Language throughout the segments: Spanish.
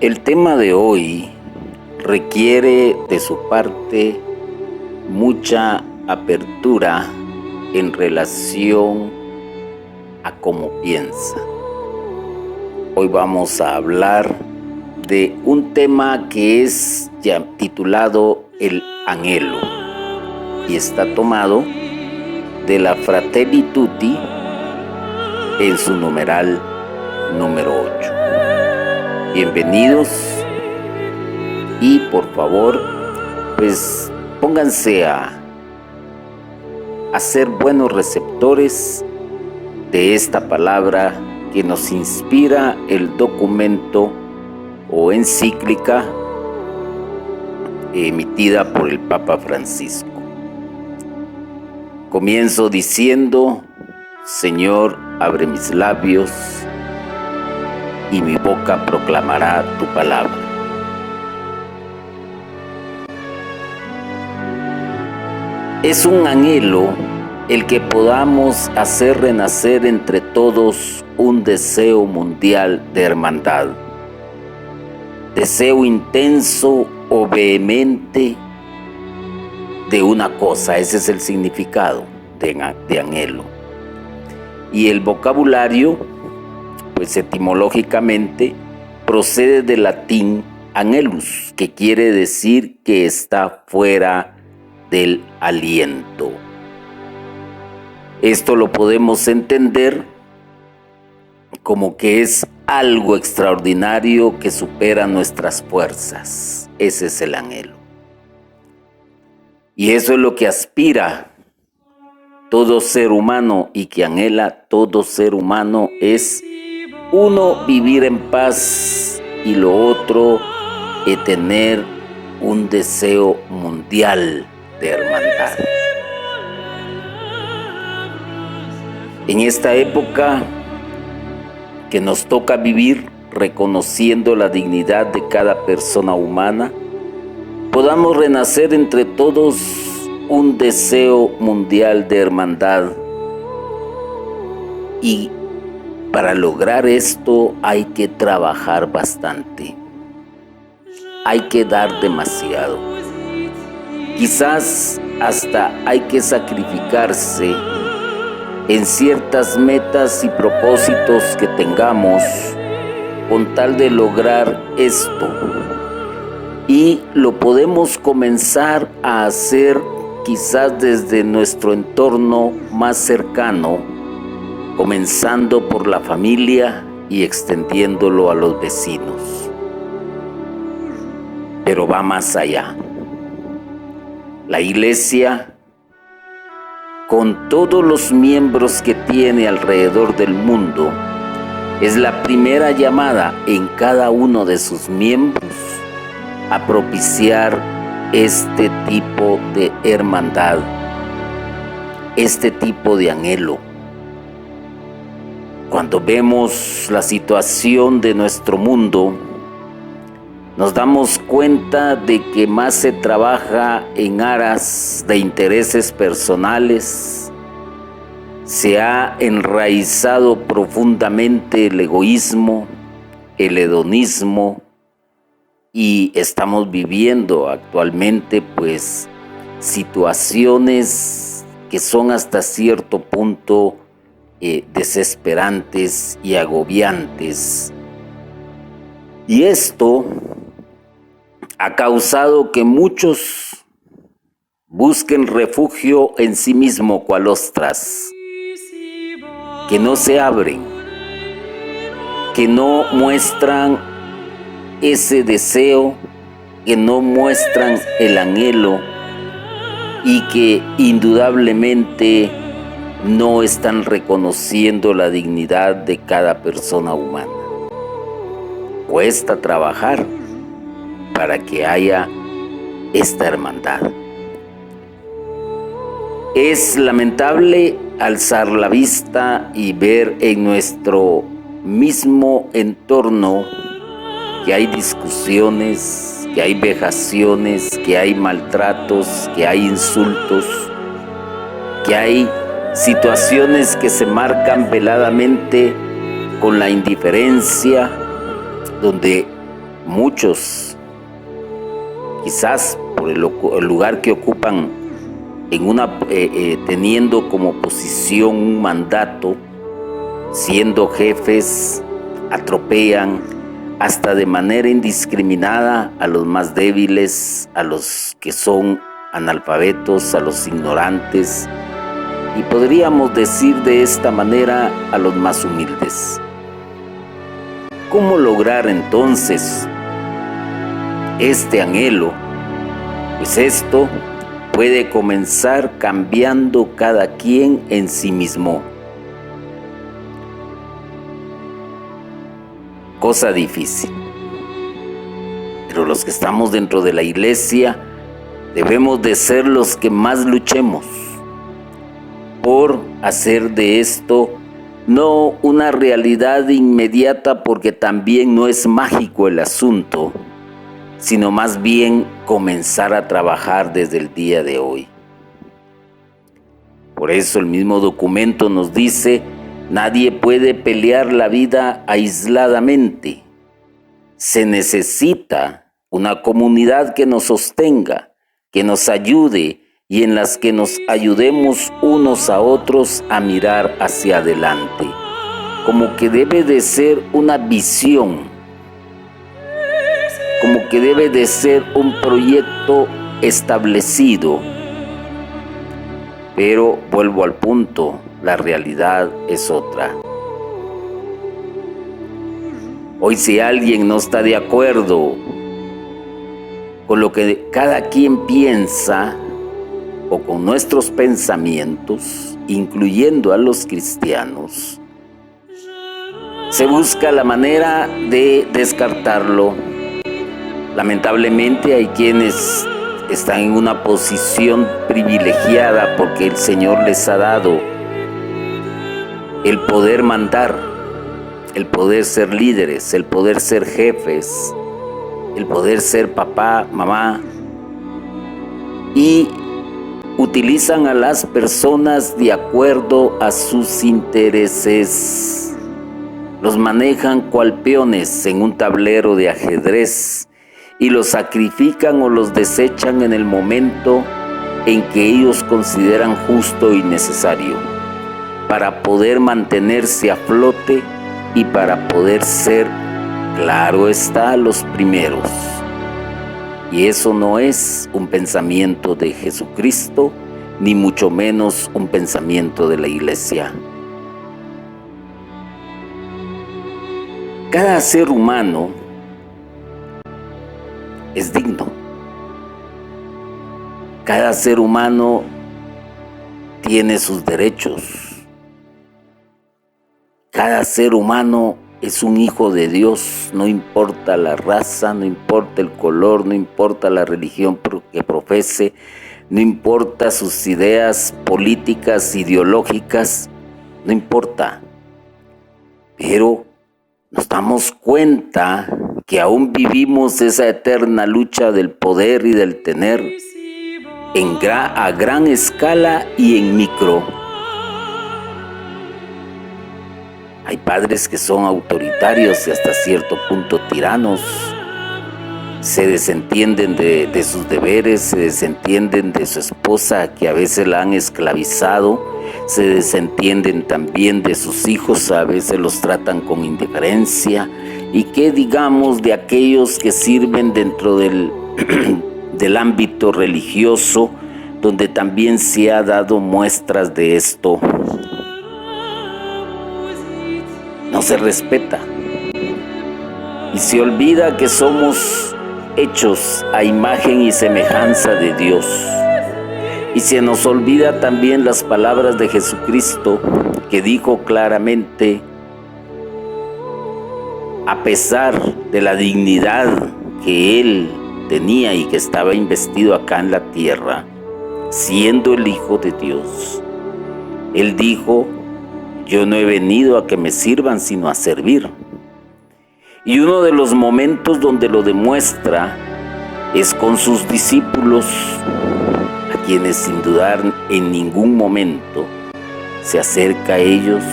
El tema de hoy requiere de su parte mucha apertura en relación a cómo piensa. Hoy vamos a hablar de un tema que es ya titulado El anhelo y está tomado de la Fratelli Tutti en su numeral número 8. Bienvenidos y por favor, pues pónganse a ser buenos receptores de esta palabra que nos inspira el documento o encíclica emitida por el Papa Francisco. Comienzo diciendo: Señor, abre mis labios y mi boca proclamará tu palabra. Es un anhelo el que podamos hacer renacer entre todos un deseo mundial de hermandad. Deseo intenso o vehemente de una cosa, ese es el significado de anhelo. Y el vocabulario, pues etimológicamente, procede del latín anhelus, que quiere decir que está fuera del aliento. Esto lo podemos entender como que es algo extraordinario que supera nuestras fuerzas. Ese es el anhelo. Y eso es lo que aspira todo ser humano y que anhela todo ser humano, es uno, vivir en paz, y lo otro, tener un deseo mundial de hermandad. En esta época que nos toca vivir reconociendo la dignidad de cada persona humana, podamos renacer entre todos un deseo mundial de hermandad. Y para lograr esto hay que trabajar bastante. Hay que dar demasiado. Quizás hasta hay que sacrificarse en ciertas metas y propósitos que tengamos con tal de lograr esto. Y lo podemos comenzar a hacer quizás desde nuestro entorno más cercano, comenzando por la familia y extendiéndolo a los vecinos. Pero va más allá. La Iglesia, con todos los miembros que tiene alrededor del mundo, es la primera llamada en cada uno de sus miembros a propiciar este tipo de hermandad, este tipo de anhelo. Cuando vemos la situación de nuestro mundo, nos damos cuenta de que más se trabaja en aras de intereses personales, se ha enraizado profundamente el egoísmo, el hedonismo, y estamos viviendo actualmente pues situaciones que son hasta cierto punto desesperantes y agobiantes. Y esto ha causado que muchos busquen refugio en sí mismo cual ostras, que no se abren, que no muestran ese deseo, que no muestran el anhelo y que indudablemente no están reconociendo la dignidad de cada persona humana. Cuesta trabajar para que haya esta hermandad. Es lamentable alzar la vista y ver en nuestro mismo entorno que hay discusiones, que hay vejaciones, que hay maltratos, que hay insultos, que hay situaciones que se marcan veladamente con la indiferencia, donde muchos, quizás por el lugar que ocupan, teniendo como posición un mandato, siendo jefes, atropellan hasta de manera indiscriminada a los más débiles, a los que son analfabetos, a los ignorantes, y podríamos decir de esta manera a los más humildes. ¿Cómo lograr entonces este anhelo? Pues esto puede comenzar cambiando cada quien en sí mismo. Cosa difícil. Pero los que estamos dentro de la iglesia debemos de ser los que más luchemos por hacer de esto no una realidad inmediata, porque también no es mágico el asunto, sino más bien comenzar a trabajar desde el día de hoy. Por eso el mismo documento nos dice: nadie puede pelear la vida aisladamente. Se necesita una comunidad que nos sostenga, que nos ayude y en las que nos ayudemos unos a otros a mirar hacia adelante. Como que debe de ser una visión, como que debe de ser un proyecto establecido. Pero vuelvo al punto, la realidad es otra. Hoy, si alguien no está de acuerdo con lo que cada quien piensa o con nuestros pensamientos, incluyendo a los cristianos, se busca la manera de descartarlo. Lamentablemente hay quienes están en una posición privilegiada porque el Señor les ha dado el poder mandar, el poder ser líderes, el poder ser jefes, el poder ser papá, mamá, y utilizan a las personas de acuerdo a sus intereses. Los manejan cual peones en un tablero de ajedrez y los sacrifican o los desechan en el momento en que ellos consideran justo y necesario, para poder mantenerse a flote y para poder ser, claro está, los primeros. Y eso no es un pensamiento de Jesucristo, ni mucho menos un pensamiento de la iglesia. Cada ser humano es digno. Cada ser humano tiene sus derechos. Cada ser humano es un hijo de Dios, no importa la raza, no importa el color, no importa la religión que profese, no importa sus ideas políticas, ideológicas, no importa. Pero nos damos cuenta que aún vivimos esa eterna lucha del poder y del tener a gran escala y en micro. Hay padres que son autoritarios y hasta cierto punto tiranos. Se desentienden de sus deberes, se desentienden de su esposa, que a veces la han esclavizado, se desentienden también de sus hijos, a veces los tratan con indiferencia. ¿Y qué digamos de aquellos que sirven dentro del ámbito religioso, donde también se ha dado muestras de esto? No se respeta y se olvida que somos hechos a imagen y semejanza de Dios. Y se nos olvida también las palabras de Jesucristo, que dijo claramente: a pesar de la dignidad que Él tenía y que estaba investido acá en la tierra, siendo el Hijo de Dios, Él dijo: yo no he venido a que me sirvan, sino a servir. Y uno de los momentos donde lo demuestra es con sus discípulos, a quienes sin dudar en ningún momento se acerca a ellos,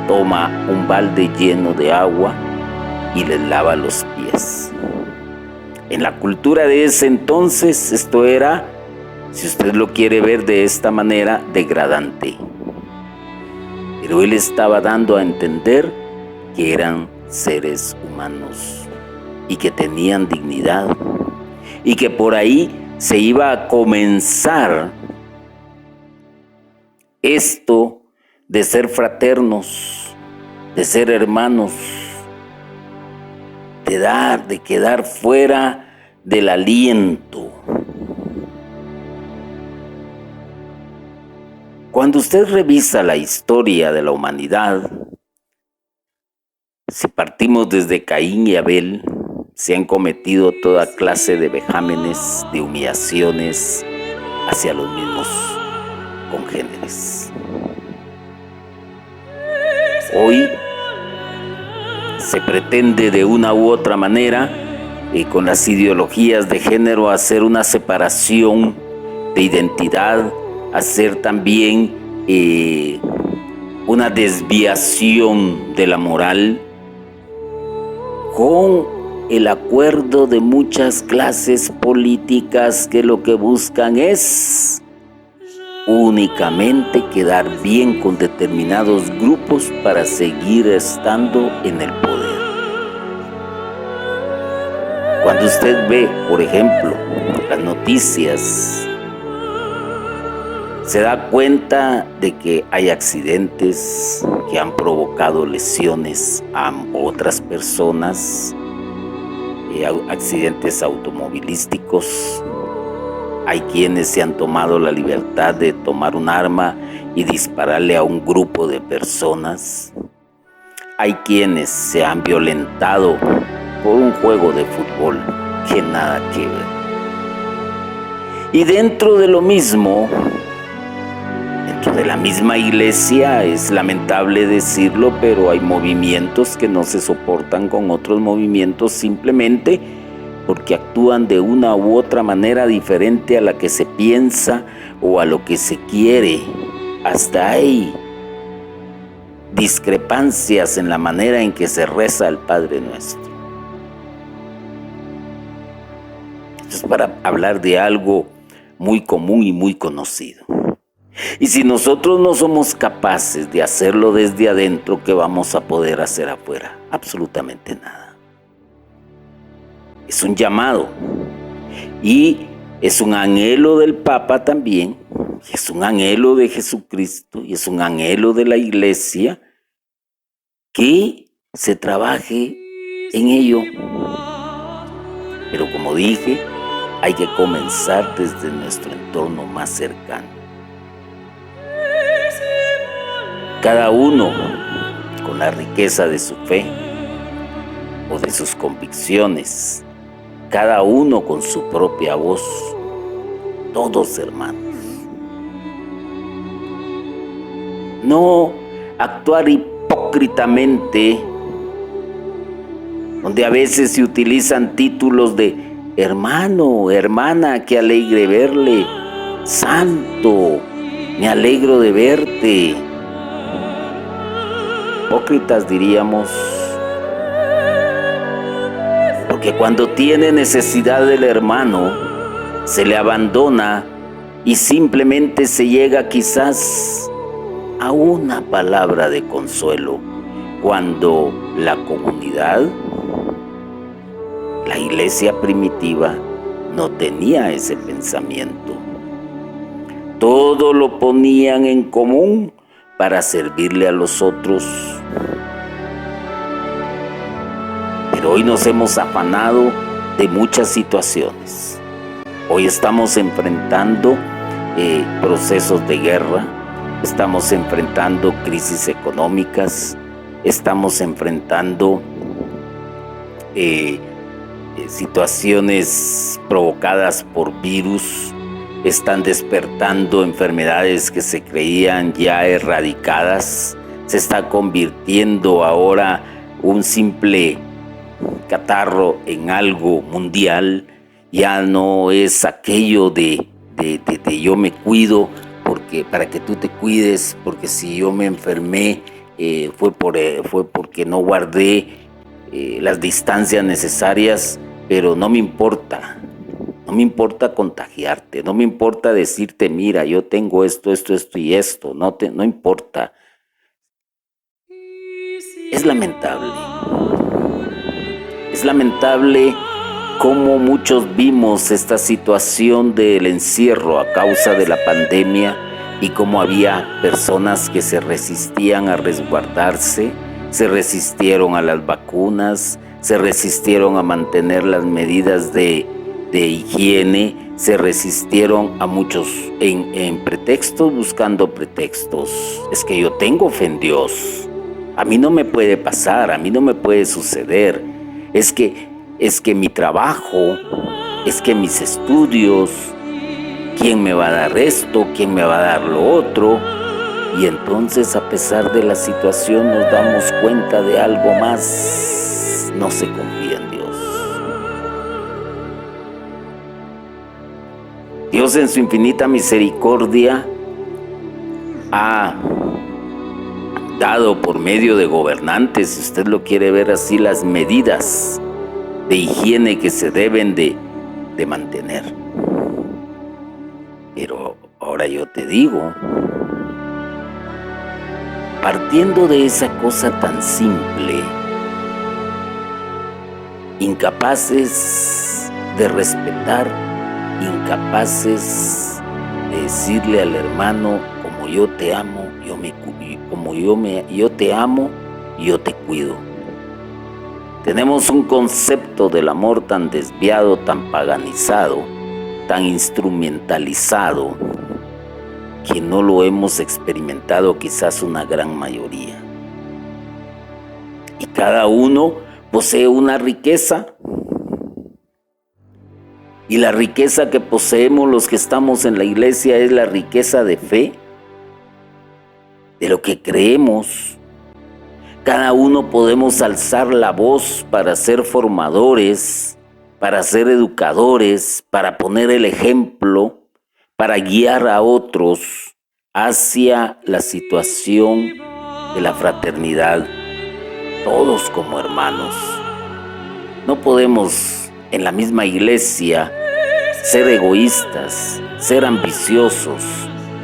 toma un balde lleno de agua y les lava los pies. En la cultura de ese entonces esto era, si usted lo quiere ver de esta manera, degradante. Pero él estaba dando a entender que eran seres humanos y que tenían dignidad y que por ahí se iba a comenzar esto de ser fraternos, de ser hermanos, de quedar fuera del aliento. Cuando usted revisa la historia de la humanidad, si partimos desde Caín y Abel, se han cometido toda clase de vejámenes, de humillaciones hacia los mismos congéneres. Hoy se pretende de una u otra manera, con las ideologías de género, hacer una separación de identidad, hacer también una desviación de la moral, con el acuerdo de muchas clases políticas que lo que buscan es únicamente quedar bien con determinados grupos para seguir estando en el poder. Cuando usted ve, por ejemplo, las noticias, se da cuenta de que hay accidentes que han provocado lesiones a otras personas, accidentes automovilísticos. Hay quienes se han tomado la libertad de tomar un arma y dispararle a un grupo de personas. Hay quienes se han violentado por un juego de fútbol que nada que ver. Y dentro de lo mismo, dentro de la misma iglesia, es lamentable decirlo, pero hay movimientos que no se soportan con otros movimientos simplemente porque actúan de una u otra manera diferente a la que se piensa o a lo que se quiere. Hasta hay discrepancias en la manera en que se reza el Padre Nuestro. Esto es para hablar de algo muy común y muy conocido. Y si nosotros no somos capaces de hacerlo desde adentro, ¿qué vamos a poder hacer afuera? Absolutamente nada. Es un llamado y es un anhelo del Papa también, es un anhelo de Jesucristo y es un anhelo de la iglesia que se trabaje en ello. Pero como dije, hay que comenzar desde nuestro entorno más cercano. Cada uno con la riqueza de su fe o de sus convicciones, cada uno con su propia voz, todos hermanos. No actuar hipócritamente, donde a veces se utilizan títulos de hermano, hermana, qué alegre verle, santo, me alegro de verte. Hipócritas diríamos, porque cuando tiene necesidad del hermano, se le abandona y simplemente se llega quizás a una palabra de consuelo, cuando la comunidad, la iglesia primitiva, no tenía ese pensamiento. Todo lo ponían en común para servirle a los otros. Pero hoy nos hemos afanado de muchas situaciones. Hoy estamos enfrentando procesos de guerra, estamos enfrentando crisis económicas, estamos enfrentando situaciones provocadas por virus, están despertando enfermedades que se creían ya erradicadas, se está convirtiendo ahora un simple catarro en algo mundial, ya no es aquello de yo me cuido porque para que tú te cuides, porque si yo me enfermé fue porque no guardé las distancias necesarias, pero no me importa. No me importa contagiarte, no me importa decirte, mira, yo tengo esto y esto, no importa. Es lamentable cómo muchos vimos esta situación del encierro a causa de la pandemia y cómo había personas que se resistían a resguardarse, se resistieron a las vacunas, se resistieron a mantener las medidas de higiene, se resistieron a muchos en pretextos, buscando pretextos. Es que yo tengo fe en Dios, a mí no me puede pasar, a mí no me puede suceder, es que mi trabajo, es que mis estudios, ¿quién me va a dar esto? ¿Quién me va a dar lo otro? Y entonces, a pesar de la situación, nos damos cuenta de algo más: no se confía en Dios. Dios, en su infinita misericordia, ha dado por medio de gobernantes, si usted lo quiere ver así, las medidas de higiene que se deben de mantener. Pero ahora yo te digo, partiendo de esa cosa tan simple, incapaces de respetar, incapaces de decirle al hermano: como yo te amo, yo te amo, yo te cuido. Tenemos un concepto del amor tan desviado, tan paganizado, tan instrumentalizado, que no lo hemos experimentado quizás una gran mayoría. Y cada uno posee una riqueza. Y la riqueza que poseemos los que estamos en la iglesia es la riqueza de fe, de lo que creemos. Cada uno podemos alzar la voz para ser formadores, para ser educadores, para poner el ejemplo, para guiar a otros hacia la situación de la fraternidad, todos como hermanos. No podemos en la misma iglesia ser egoístas, ser ambiciosos,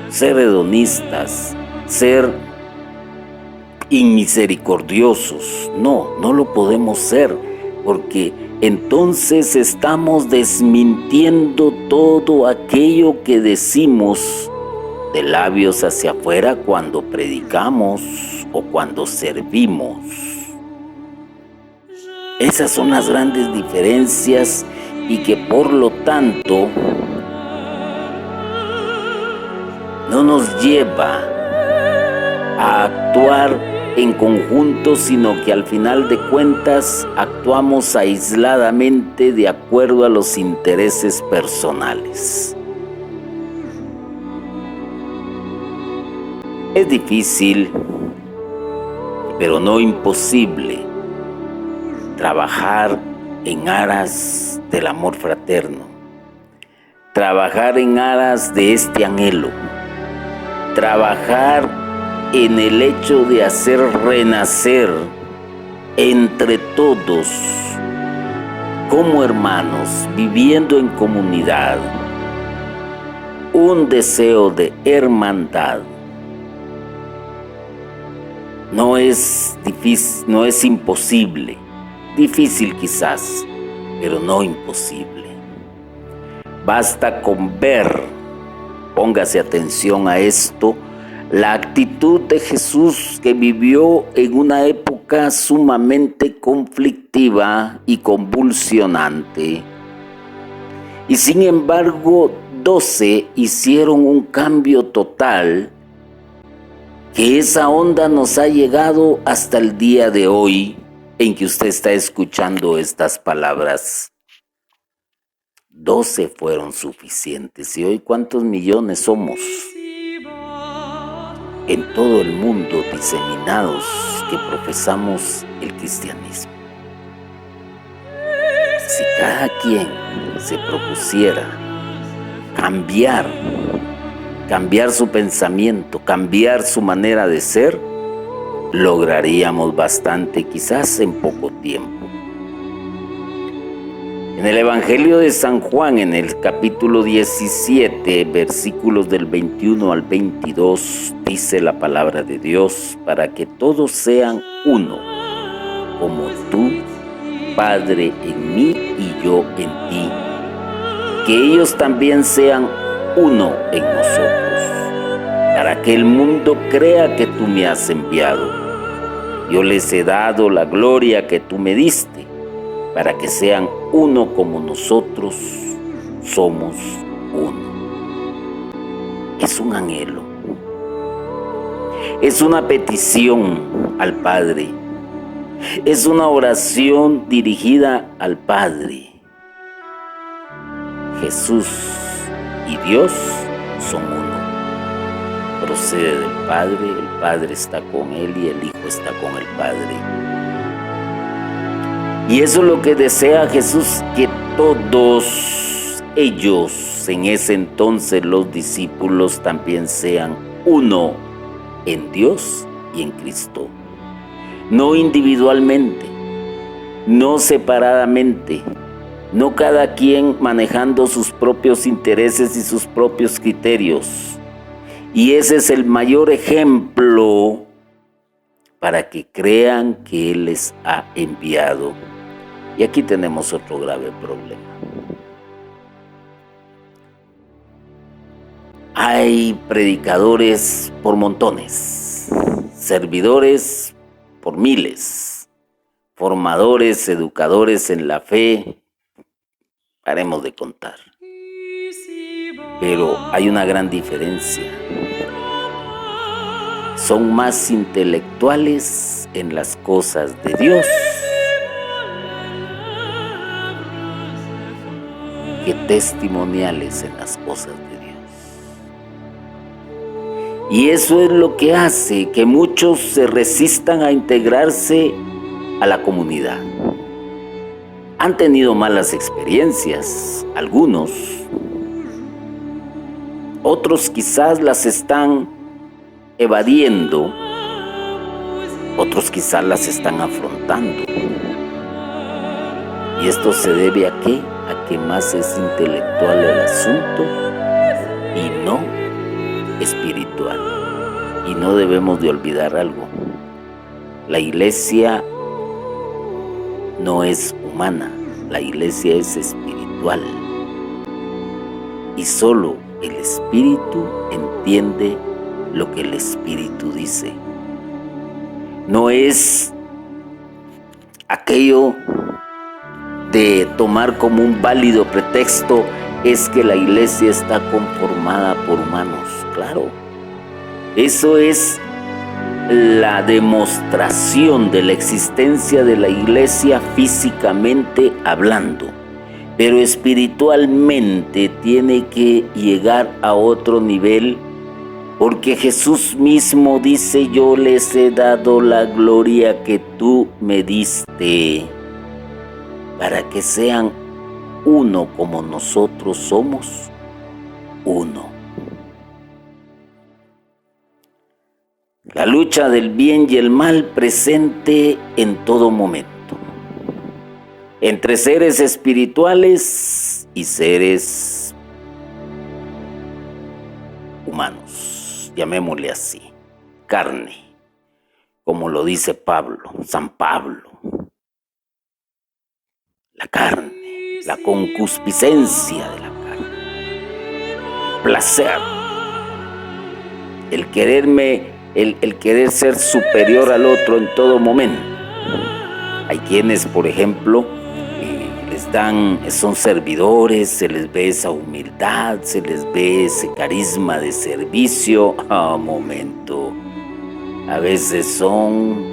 ser hedonistas, ser inmisericordiosos. No lo podemos ser, porque entonces estamos desmintiendo todo aquello que decimos de labios hacia afuera cuando predicamos o cuando servimos. Esas son las grandes diferencias, y que por lo tanto no nos lleva a actuar en conjunto, sino que al final de cuentas actuamos aisladamente de acuerdo a los intereses personales. Es difícil, pero no imposible, trabajar en aras del amor fraterno, trabajar en aras de este anhelo, trabajar en el hecho de hacer renacer entre todos, como hermanos, viviendo en comunidad, un deseo de hermandad. No es difícil, no es imposible, difícil quizás, pero no imposible. Basta con ver, póngase atención a esto, la actitud de Jesús, que vivió en una época sumamente conflictiva y convulsionante. Y sin embargo, 12 hicieron un cambio total, que esa onda nos ha llegado hasta el día de hoy, en que usted está escuchando estas palabras. 12 fueron suficientes. ¿Y hoy cuántos millones somos en todo el mundo diseminados que profesamos el cristianismo? Si cada quien se propusiera cambiar su pensamiento, cambiar su manera de ser, lograríamos bastante, quizás en poco tiempo. En el Evangelio de San Juan, en el capítulo 17, versículos del 21 al 22, dice la palabra de Dios, para que todos sean uno, como tú, Padre, en mí y yo en ti, que ellos también sean uno en nosotros, para que el mundo crea que tú me has enviado. Yo les he dado la gloria que tú me diste, para que sean uno como nosotros somos uno. Es un anhelo, es una petición al Padre, es una oración dirigida al Padre. Jesús y Dios son uno. Procede del Padre, el Padre está con Él y el Hijo está con el Padre. Y eso es lo que desea Jesús, que todos ellos, en ese entonces los discípulos, también sean uno en Dios y en Cristo. No individualmente, no separadamente, no cada quien manejando sus propios intereses y sus propios criterios. Y ese es el mayor ejemplo para que crean que Él les ha enviado. Y aquí tenemos otro grave problema. Hay predicadores por montones, servidores por miles, formadores, educadores en la fe, paremos de contar. Pero hay una gran diferencia. Son más intelectuales en las cosas de Dios que testimoniales en las cosas de Dios. Y eso es lo que hace que muchos se resistan a integrarse a la comunidad. Han tenido malas experiencias, algunos. Otros quizás las están evadiendo, otros quizás las están afrontando. ¿Y esto se debe a qué? A que más es intelectual el asunto y no espiritual. Y no debemos de olvidar algo. La iglesia no es humana, la iglesia es espiritual. Y solo el espíritu entiende lo que el espíritu dice. No es aquello de tomar como un válido pretexto, es que la iglesia está conformada por humanos. Claro, eso es la demostración de la existencia de la iglesia físicamente hablando, pero espiritualmente tiene que llegar a otro nivel, porque Jesús mismo dice: yo les he dado la gloria que tú me diste, para que sean uno como nosotros somos uno. La lucha del bien y el mal presente en todo momento, entre seres espirituales y seres humanos, llamémosle así, carne, como lo dice Pablo, San Pablo. La carne, la concupiscencia de la carne, el placer, el quererme, el querer ser superior al otro en todo momento. Hay quienes, por ejemplo, son servidores, se les ve esa humildad, se les ve ese carisma de servicio. Momento, a veces son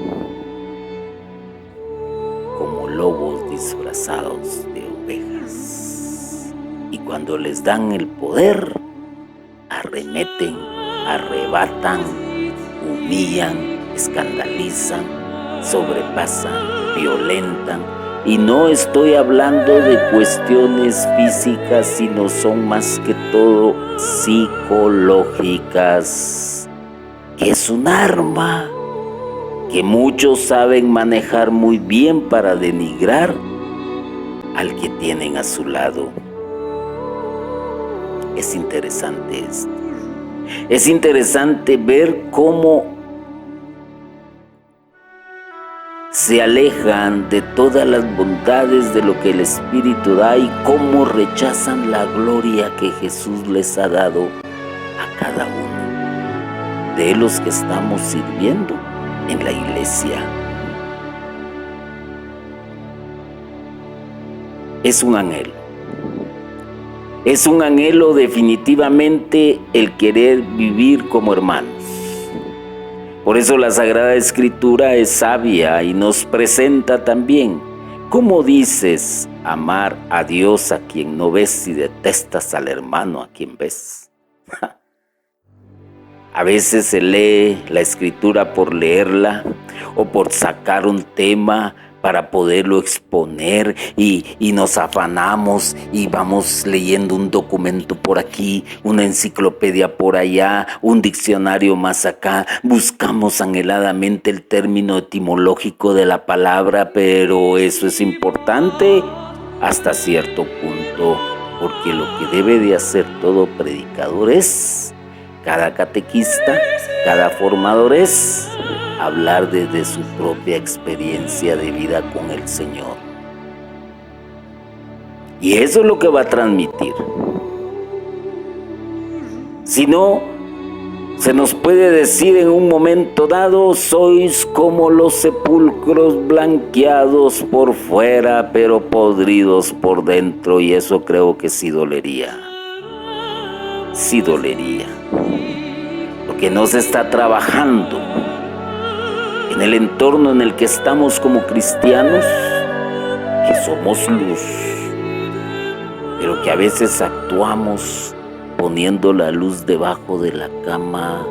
como lobos disfrazados de ovejas, y cuando les dan el poder, arremeten, arrebatan, humillan, escandalizan, sobrepasan, violentan. Y no estoy hablando de cuestiones físicas, sino son más que todo psicológicas, que es un arma que muchos saben manejar muy bien para denigrar al que tienen a su lado. Es interesante esto. Es interesante ver cómo se alejan de todas las bondades de lo que el Espíritu da y cómo rechazan la gloria que Jesús les ha dado a cada uno de los que estamos sirviendo en la iglesia. Es un anhelo. Es un anhelo definitivamente el querer vivir como hermanos. Por eso la Sagrada Escritura es sabia y nos presenta también cómo dices amar a Dios a quien no ves y detestas al hermano a quien ves. A veces se lee la Escritura por leerla o por sacar un tema para poderlo exponer y nos afanamos y vamos leyendo un documento por aquí, una enciclopedia por allá, un diccionario más acá. Buscamos anheladamente el término etimológico de la palabra, pero eso es importante hasta cierto punto, porque lo que debe de hacer todo predicador es, cada catequista, cada formador es hablar desde su propia experiencia de vida con el Señor. Y eso es lo que va a transmitir. Si no, se nos puede decir en un momento dado, sois como los sepulcros blanqueados por fuera, pero podridos por dentro, y eso creo que sí dolería. Sí dolería. Porque no se está trabajando en el entorno en el que estamos como cristianos, que somos luz, pero que a veces actuamos poniendo la luz debajo de la cama,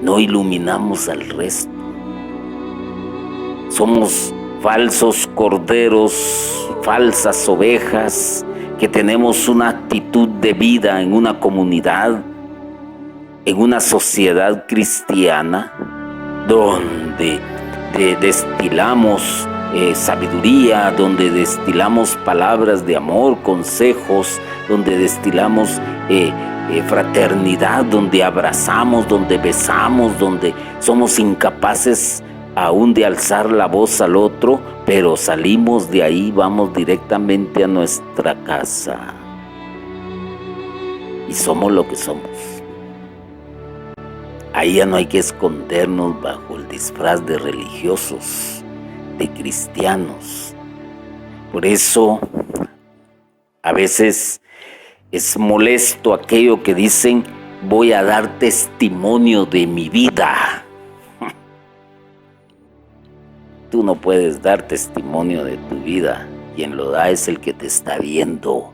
no iluminamos al resto. Somos falsos corderos, falsas ovejas, que tenemos una actitud de vida en una comunidad, en una sociedad cristiana, donde destilamos sabiduría, donde destilamos palabras de amor, consejos, donde destilamos fraternidad, donde abrazamos, donde besamos, donde somos incapaces aún de alzar la voz al otro, pero salimos de ahí, vamos directamente a nuestra casa y somos lo que somos. Ahí ya no hay que escondernos bajo el disfraz de religiosos, de cristianos. Por eso, a veces es molesto aquello que dicen, voy a dar testimonio de mi vida. Tú no puedes dar testimonio de tu vida. Quien lo da es el que te está viendo.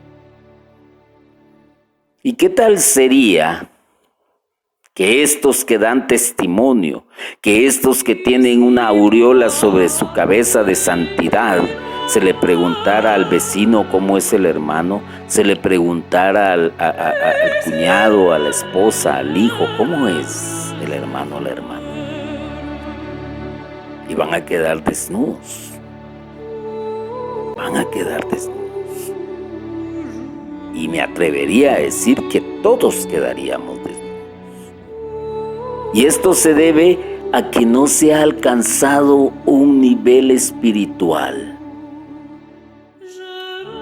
¿Y qué tal sería que estos que dan testimonio, que estos que tienen una aureola sobre su cabeza de santidad, se le preguntara al vecino cómo es el hermano, se le preguntara al cuñado, a la esposa, al hijo, cómo es el hermano o la hermana? Y van a quedar desnudos. Van a quedar desnudos. Y me atrevería a decir que todos quedaríamos desnudos. Y esto se debe a que no se ha alcanzado un nivel espiritual.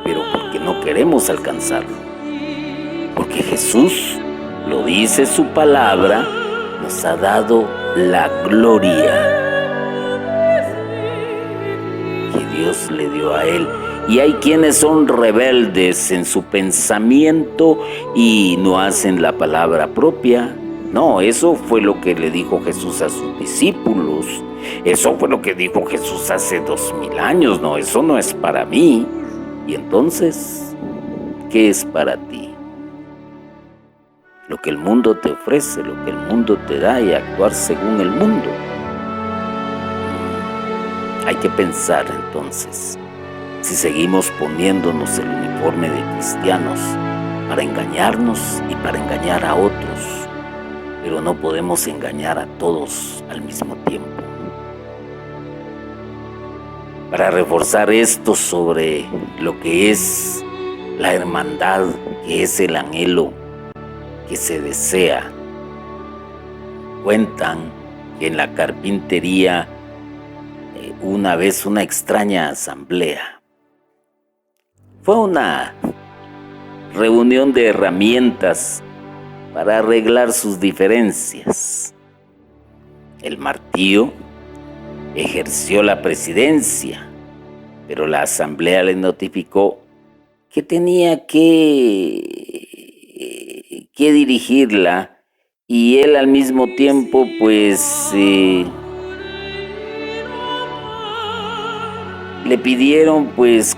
Pero porque no queremos alcanzarlo. Porque Jesús, lo dice su palabra, nos ha dado la gloria que Dios le dio a Él. Y hay quienes son rebeldes en su pensamiento y no hacen la palabra propia. No, eso fue lo que le dijo Jesús a sus discípulos. Eso fue lo que dijo Jesús hace 2000 años. No, eso no es para mí. Y entonces, ¿qué es para ti? Lo que el mundo te ofrece, lo que el mundo te da y actuar según el mundo. Hay que pensar entonces, si seguimos poniéndonos el uniforme de cristianos para engañarnos y para engañar a otros, pero no podemos engañar a todos al mismo tiempo. para reforzar esto sobre lo que es la hermandad, que es el anhelo que se desea. Cuentan que en la carpintería una vez una extraña asamblea. Fue una reunión de herramientas para arreglar sus diferencias. El martillo ejerció la presidencia, pero la asamblea le notificó que tenía que dirigirla, y él al mismo tiempo le pidieron,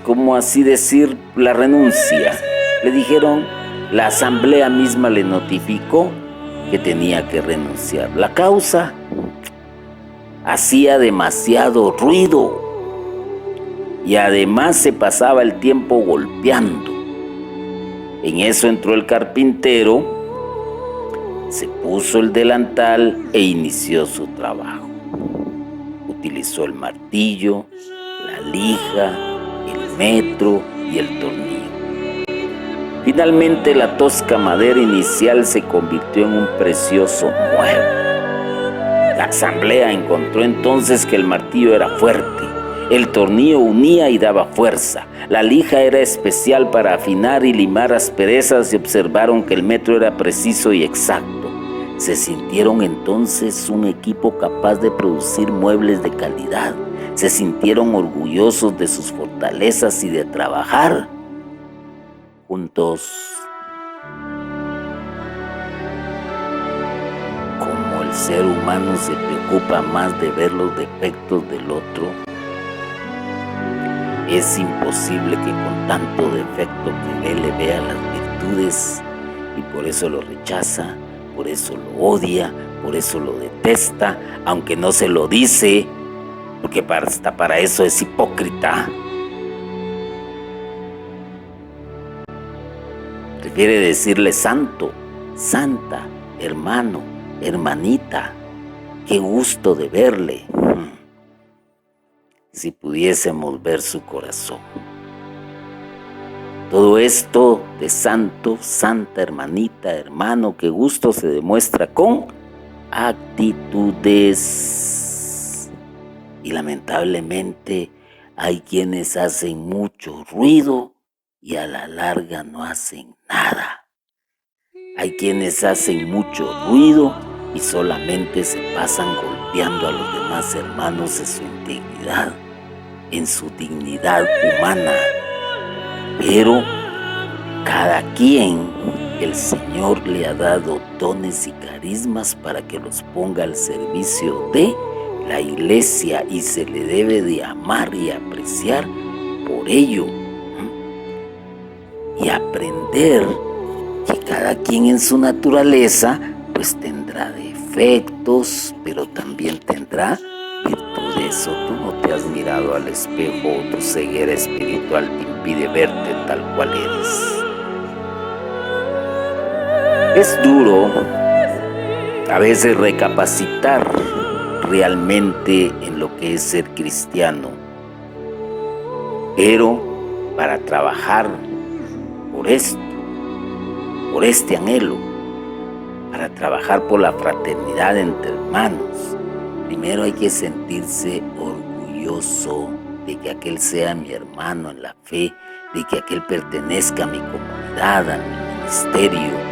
como así decir, la renuncia. Le dijeron, la asamblea misma le notificó que tenía que renunciar. La causa: hacía demasiado ruido y además se pasaba el tiempo golpeando. En eso entró el carpintero, se puso el delantal e inició su trabajo. Utilizó el martillo, la lija, el metro y el tornillo. Finalmente la tosca madera inicial se convirtió en un precioso mueble. La asamblea encontró entonces que el martillo era fuerte, el tornillo unía y daba fuerza, la lija era especial para afinar y limar asperezas, y observaron que el metro era preciso y exacto. Se sintieron entonces un equipo capaz de producir muebles de calidad. Se sintieron orgullosos de sus fortalezas y de trabajar juntos. Como el ser humano se preocupa más de ver los defectos del otro, es imposible que con tanto defecto que ve le vea las virtudes, y por eso lo rechaza, por eso lo odia, por eso lo detesta, aunque no se lo dice, porque hasta para eso es hipócrita. Prefiere decirle santo, santa, hermano, hermanita, qué gusto de verle. Si pudiésemos ver su corazón. Todo esto de santo, santa, hermanita, hermano, qué gusto se demuestra con actitudes. Y lamentablemente hay quienes hacen mucho ruido y a la larga no hacen nada. Hay quienes hacen mucho ruido y solamente se pasan golpeando a los demás hermanos en su dignidad humana. Pero cada quien, el Señor le ha dado dones y carismas para que los ponga al servicio de la iglesia, y se le debe de amar y apreciar por ello, y aprender que cada quien en su naturaleza tendrá defectos, pero también tendrá virtudes. O tú no te has mirado al espejo, o tu ceguera espiritual te impide verte tal cual eres. Es duro a veces recapacitar realmente en lo que es ser cristiano, pero para trabajar por esto, por este anhelo, para trabajar por la fraternidad entre hermanos, primero hay que sentirse orgulloso de que aquel sea mi hermano en la fe, de que aquel pertenezca a mi comunidad, a mi ministerio.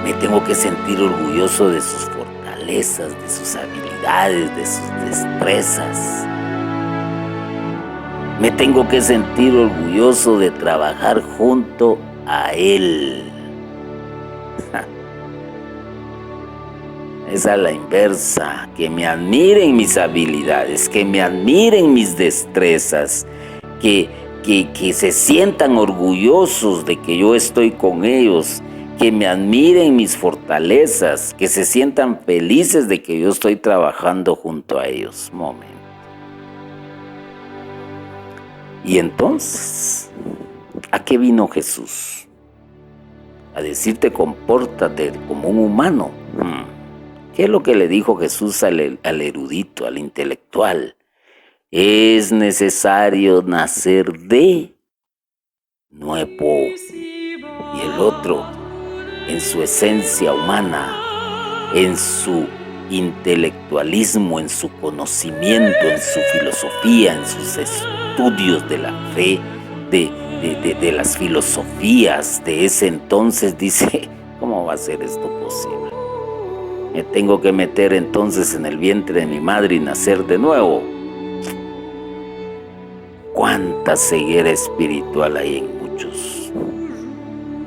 Me tengo que sentir orgulloso de sus fortalezas, de sus habilidades, de sus destrezas. Me tengo que sentir orgulloso de trabajar junto a él. Es a la inversa, que me admiren mis habilidades, que me admiren mis destrezas, que se sientan orgullosos de que yo estoy con ellos, que me admiren mis fortalezas, que se sientan felices de que yo estoy trabajando junto a ellos. Momento. Y entonces, ¿a qué vino Jesús? A decirte compórtate como un humano. ¿Qué es lo que le dijo Jesús al erudito, al intelectual? Es necesario nacer de nuevo. Y el otro, en su esencia humana, en su intelectualismo, en su conocimiento, en su filosofía, en sus estudios de la fe, de las filosofías de ese entonces, dice, ¿cómo va a ser esto posible? Me tengo que meter entonces en el vientre de mi madre y nacer de nuevo. Cuánta ceguera espiritual hay en muchos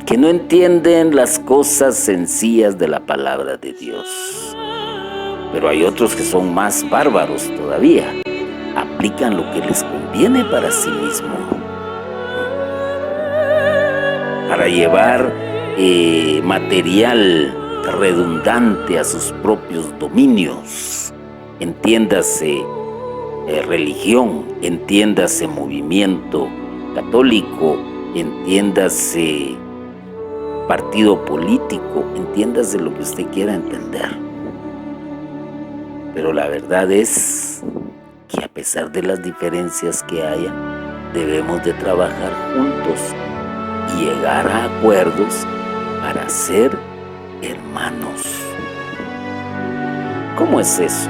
que no entienden las cosas sencillas de la palabra de Dios. Pero hay otros que son más bárbaros todavía. Aplican lo que les conviene para sí mismo. Para llevar material redundante a sus propios dominios. Entiéndase religión, entiéndase movimiento católico, entiéndase partido político, entiéndase lo que usted quiera entender. Pero la verdad es que a pesar de las diferencias que haya, debemos de trabajar juntos y llegar a acuerdos para ser hermanos. ¿Cómo es eso?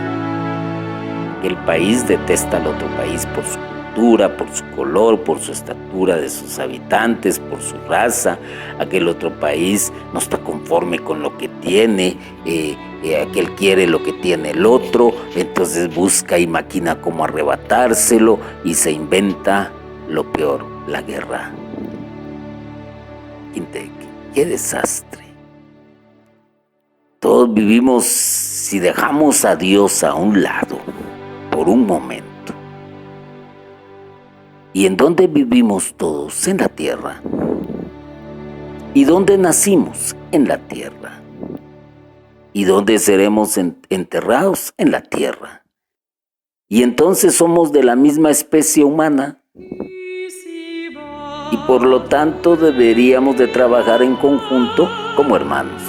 Que el país detesta al otro país por su cultura, por su color, por su estatura de sus habitantes, por su raza. Aquel otro país no está conforme con lo que tiene, aquel quiere lo que tiene el otro, entonces busca y maquina cómo arrebatárselo y se inventa lo peor, la guerra. ¡Qué desastre! Todos vivimos, si dejamos a Dios a un lado, por un momento. ¿Y en dónde vivimos todos? En la tierra. ¿Y dónde nacimos? En la tierra. ¿Y dónde seremos enterrados? En la tierra. Y entonces somos de la misma especie humana. Y por lo tanto deberíamos de trabajar en conjunto como hermanos.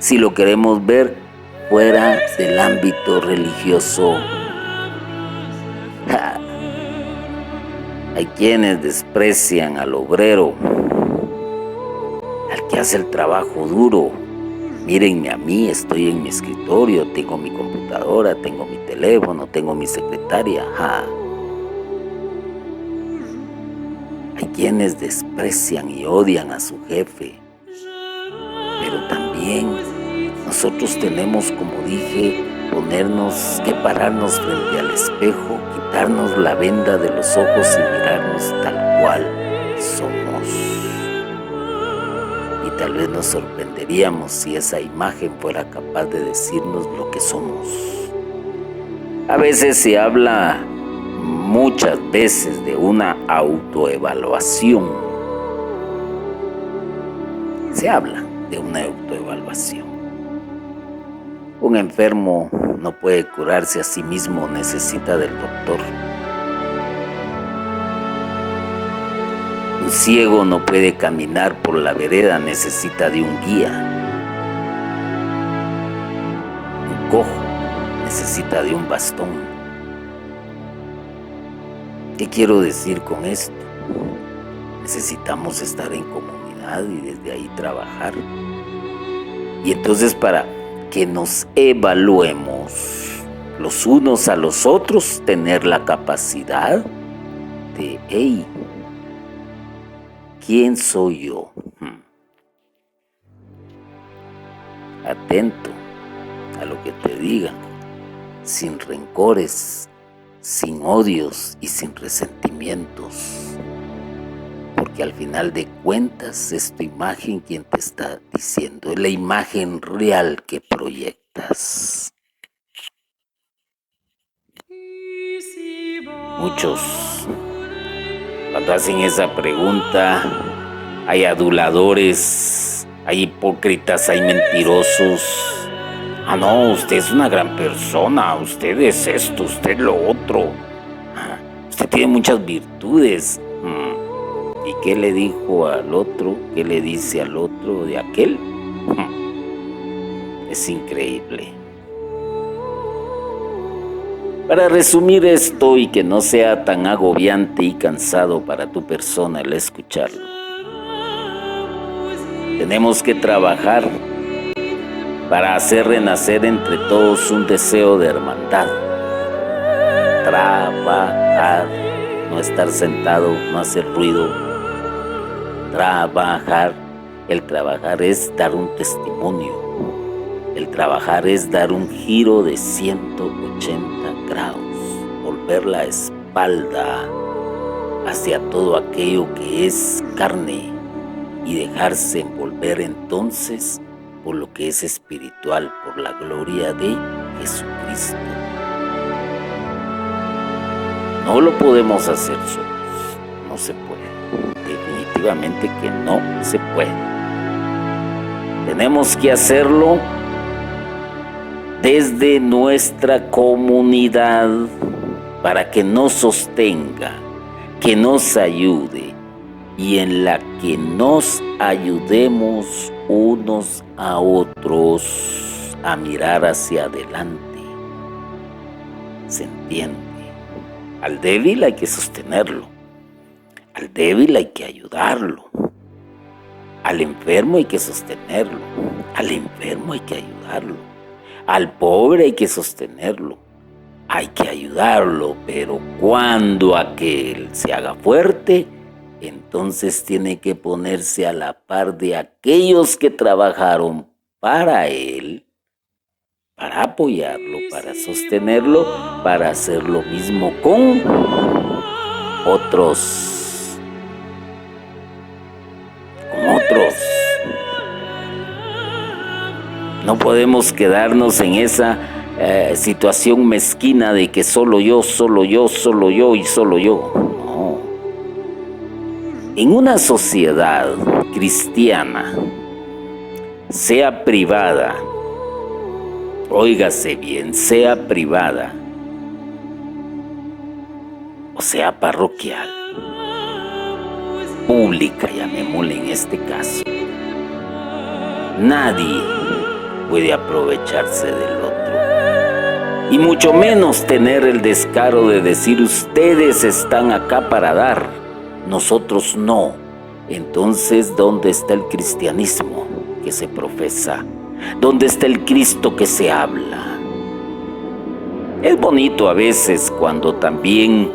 Si lo queremos ver fuera del ámbito religioso. Hay quienes desprecian al obrero, al que hace el trabajo duro. Mírenme a mí, estoy en mi escritorio, tengo mi computadora, tengo mi teléfono, tengo mi secretaria. Hay quienes desprecian y odian a su jefe, pero también nosotros tenemos, como dije, pararnos frente al espejo, quitarnos la venda de los ojos y mirarnos tal cual somos. Y tal vez nos sorprenderíamos si esa imagen fuera capaz de decirnos lo que somos. A veces se habla, muchas veces, de una autoevaluación. Se habla de una autoevaluación. Un enfermo no puede curarse a sí mismo, necesita del doctor. Un ciego no puede caminar por la vereda, necesita de un guía. Un cojo necesita de un bastón. ¿Qué quiero decir con esto? Necesitamos estar en comunidad y desde ahí trabajar. Y entonces, para que nos evaluemos los unos a los otros, tener la capacidad de, ¿quién soy yo? Atento a lo que te digan, sin rencores, sin odios y sin resentimientos. Porque al final de cuentas es tu imagen quien te está diciendo, es la imagen real que proyectas. Muchos, cuando hacen esa pregunta, hay aduladores, hay hipócritas, hay mentirosos. No, usted es una gran persona, usted es esto, usted lo otro. Usted tiene muchas virtudes. ¿Y qué le dijo al otro? ¿Qué le dice al otro de aquel? Es increíble. Para resumir esto y que no sea tan agobiante y cansado para tu persona el escucharlo, tenemos que trabajar para hacer renacer entre todos un deseo de hermandad. Trabajar, no estar sentado, no hacer ruido. Trabajar, el trabajar es dar un testimonio. El trabajar es dar un giro de 180 grados, volver la espalda hacia todo aquello que es carne y dejarse envolver entonces por lo que es espiritual, por la gloria de Jesucristo. No lo podemos hacer solos, no se puede, definitivamente que no se puede. Tenemos que hacerlo desde nuestra comunidad para que nos sostenga, que nos ayude y en la que nos ayudemos unos a otros a mirar hacia adelante. ¿Se entiende? Al débil hay que sostenerlo, al débil hay que ayudarlo, al enfermo hay que sostenerlo, al enfermo hay que ayudarlo, al pobre hay que sostenerlo, hay que ayudarlo, pero cuando aquel se haga fuerte, entonces tiene que ponerse a la par de aquellos que trabajaron para él, para apoyarlo, para sostenerlo, para hacer lo mismo con otros. No podemos quedarnos en esa situación mezquina de que solo yo y solo yo. No. En una sociedad cristiana, sea privada, óigase bien, sea privada o sea parroquial, pública, llamémosle en este caso, nadie puede aprovecharse del otro y mucho menos tener el descaro de decir ustedes están acá para dar, nosotros no. Entonces, ¿dónde está el cristianismo que se profesa? ¿Dónde está el Cristo que se habla? Es bonito a veces cuando también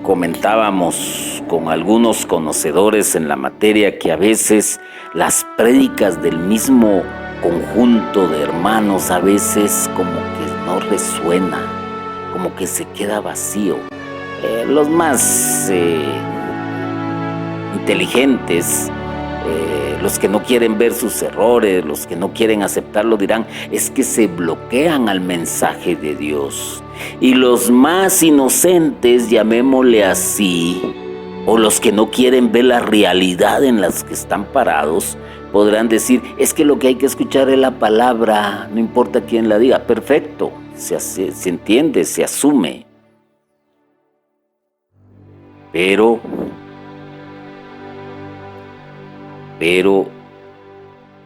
comentábamos con algunos conocedores en la materia que a veces las prédicas del mismo conjunto de hermanos a veces como que no resuena, como que se queda vacío. Los más inteligentes, los que no quieren ver sus errores, los que no quieren aceptarlo dirán, es que se bloquean al mensaje de Dios. Y los más inocentes, llamémosle así, o los que no quieren ver la realidad en las que están parados, podrán decir, es que lo que hay que escuchar es la palabra, no importa quién la diga. Perfecto, se entiende, se asume. Pero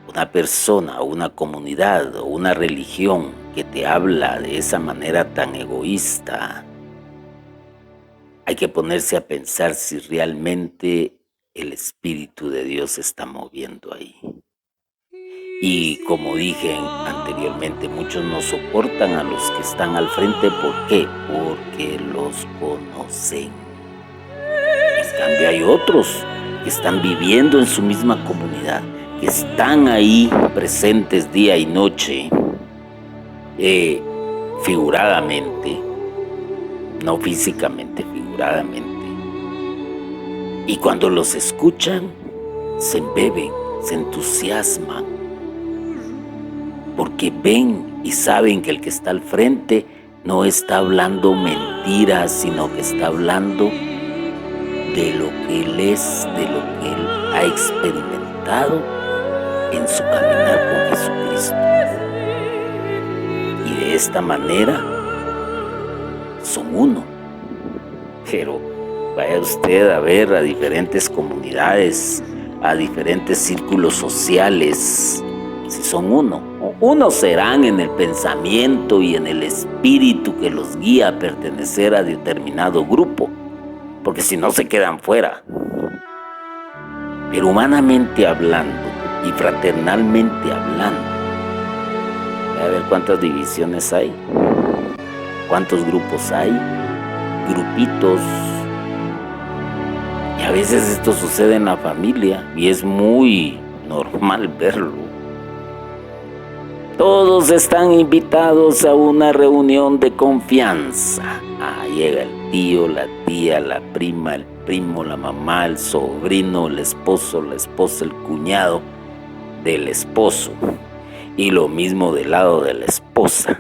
una persona, o una comunidad, o una religión que te habla de esa manera tan egoísta, hay que ponerse a pensar si realmente el Espíritu de Dios se está moviendo ahí. Y como dije anteriormente, muchos no soportan a los que están al frente. ¿Por qué? Porque los conocen. En cambio hay otros que están viviendo en su misma comunidad, que están ahí presentes día y noche, figuradamente, no físicamente, figuradamente. Y cuando los escuchan, se embeben, se entusiasman, porque ven y saben que el que está al frente no está hablando mentiras, sino que está hablando de lo que él es, de lo que él ha experimentado en su caminar con Jesucristo. Y de esta manera son uno. Pero vaya usted a ver a diferentes comunidades, a diferentes círculos sociales, si son uno. Unos serán en el pensamiento y en el espíritu que los guía a pertenecer a determinado grupo, porque si no se quedan fuera. Pero humanamente hablando y fraternalmente hablando, a ver cuántas divisiones hay, cuántos grupos hay, grupitos. Y a veces esto sucede en la familia y es muy normal verlo. Todos están invitados a una reunión de confianza. Llega el tío, la tía, la prima, el primo, la mamá, el sobrino, el esposo, la esposa, el cuñado del esposo. Y lo mismo del lado de la esposa.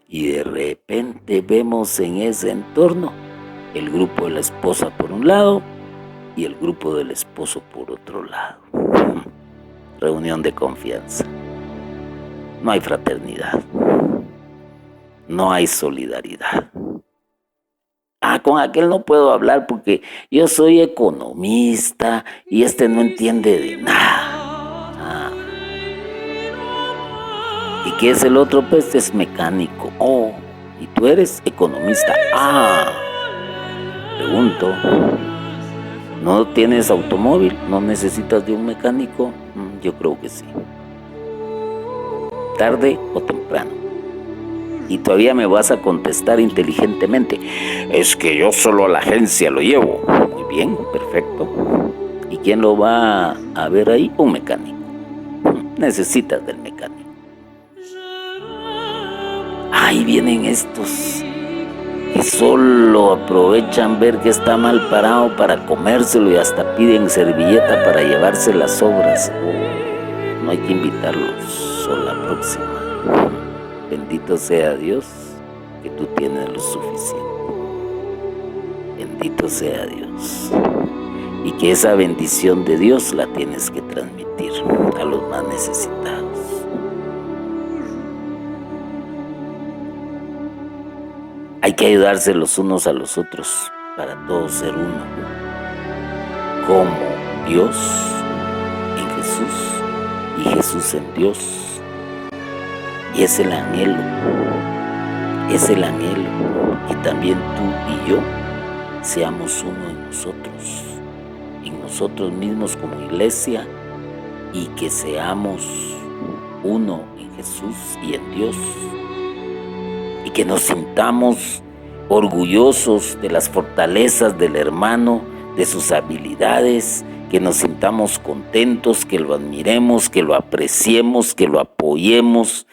Y de repente vemos en ese entorno el grupo de la esposa por un lado y el grupo del esposo por otro lado. Reunión de confianza. No hay fraternidad. No hay solidaridad. Con aquel no puedo hablar porque yo soy economista y este no entiende de nada. ¿Y qué es el otro? Pues es mecánico. ¿Y tú eres economista? Pregunto. ¿No tienes automóvil? ¿No necesitas de un mecánico? Yo creo que sí. Tarde o temprano. Y todavía me vas a contestar inteligentemente. Es que yo solo a la agencia lo llevo. Muy bien, perfecto. ¿Y quién lo va a ver ahí? Un mecánico. Necesitas del mecánico. Ahí vienen estos que solo aprovechan ver que está mal parado para comérselo y hasta piden servilleta para llevarse las sobras. No hay que invitarlos a la próxima. Bendito sea Dios que tú tienes lo suficiente. Bendito sea Dios. Y que esa bendición de Dios la tienes que transmitir a los más necesitados. Hay que ayudarse los unos a los otros para todos ser uno. Como Dios en Jesús y Jesús en Dios. Y es el anhelo que también tú y yo seamos uno en nosotros mismos como iglesia, y que seamos uno en Jesús y en Dios, y que nos sintamos orgullosos de las fortalezas del hermano, de sus habilidades, que nos sintamos contentos, que lo admiremos, que lo apreciemos, que lo apoyemos.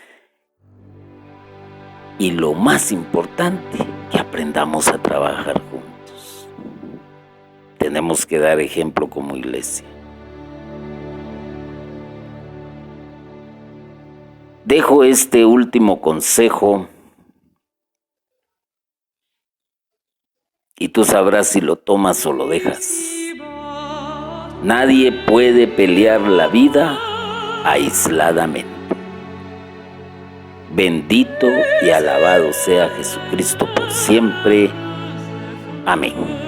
Y lo más importante, que aprendamos a trabajar juntos. Tenemos que dar ejemplo como iglesia. Dejo este último consejo y tú sabrás si lo tomas o lo dejas. Nadie puede pelear la vida aisladamente. Bendito y alabado sea Jesucristo por siempre. Amén.